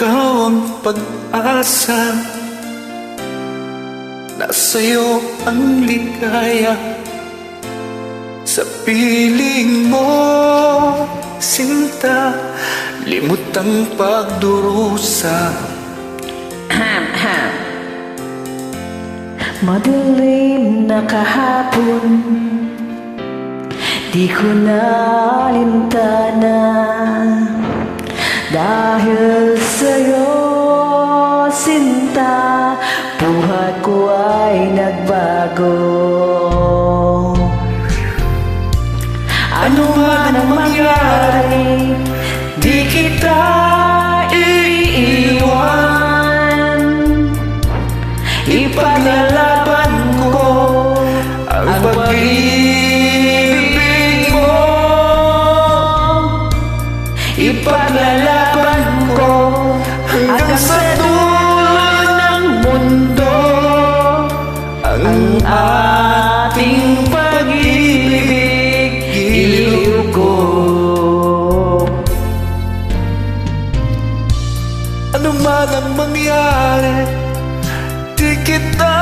ikaw ang pag-asa, nasa'yo ang ligaya. Sa piling mo, sinta, limot ang pagdurusa. Madilim na kahapon, di ko nalintana. Dahil sa'yo, sinta, buhat ko ay nagbago. Ano man ang mangyari, di kita iiwan. Ipaglalaban ko ang pag-ibig mo. Ipaglalaban ko hanggang sa dulo ng mundo ang ating pag-ibig, giliw ko. Ano man ang mangyari, di kita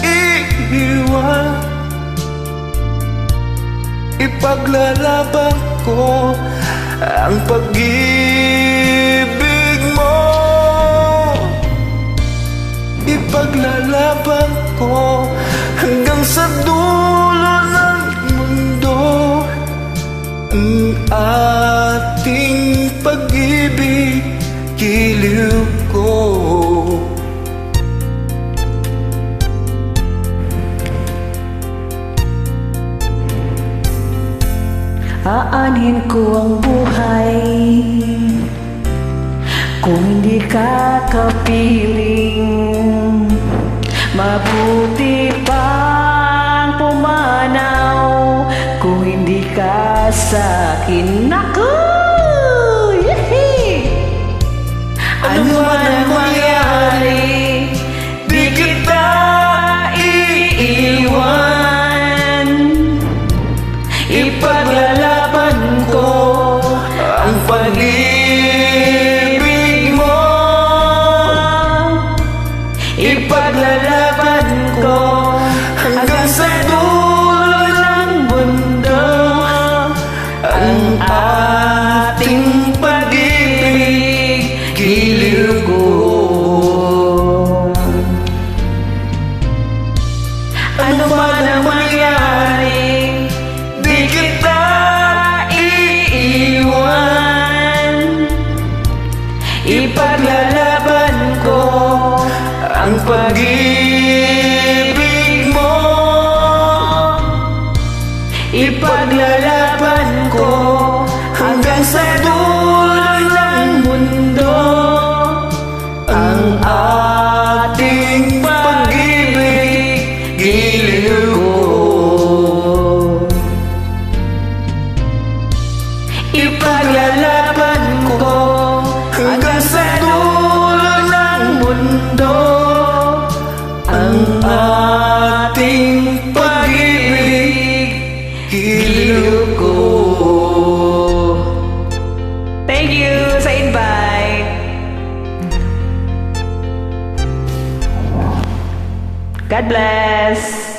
iiwan. Ipaglalaban ko ang pag-ibig mo. Ipaglalaban ko hanggang sa dulo ng mundo ang ating pag-ibig, giliw ko. Aanhin ko ang buhay kung hindi ka kapiling. Mabuti pang pumanaw kung hindi ka sa'kin. Naku! Yehey! Ano man ang mangyari, di kita iiwan. Ipaglalaban ko ang pag-ibig mo. Ipaglalaban ko hanggang sa dulo ng mundo ang ating pag-ibig, giliw ko. Ano man ang mangyari, di kita iiwan. Ipaglalaban ko ang pag-ibig mo. Ipaglalaban ko hanggang sa dulo ng mundo ang ating pag-ibig, giliw ko. Ipaglalaban ko hanggang sa dulo ng mundo ang ating pag-ibig, giliw ko. Thank you sa invite. God bless.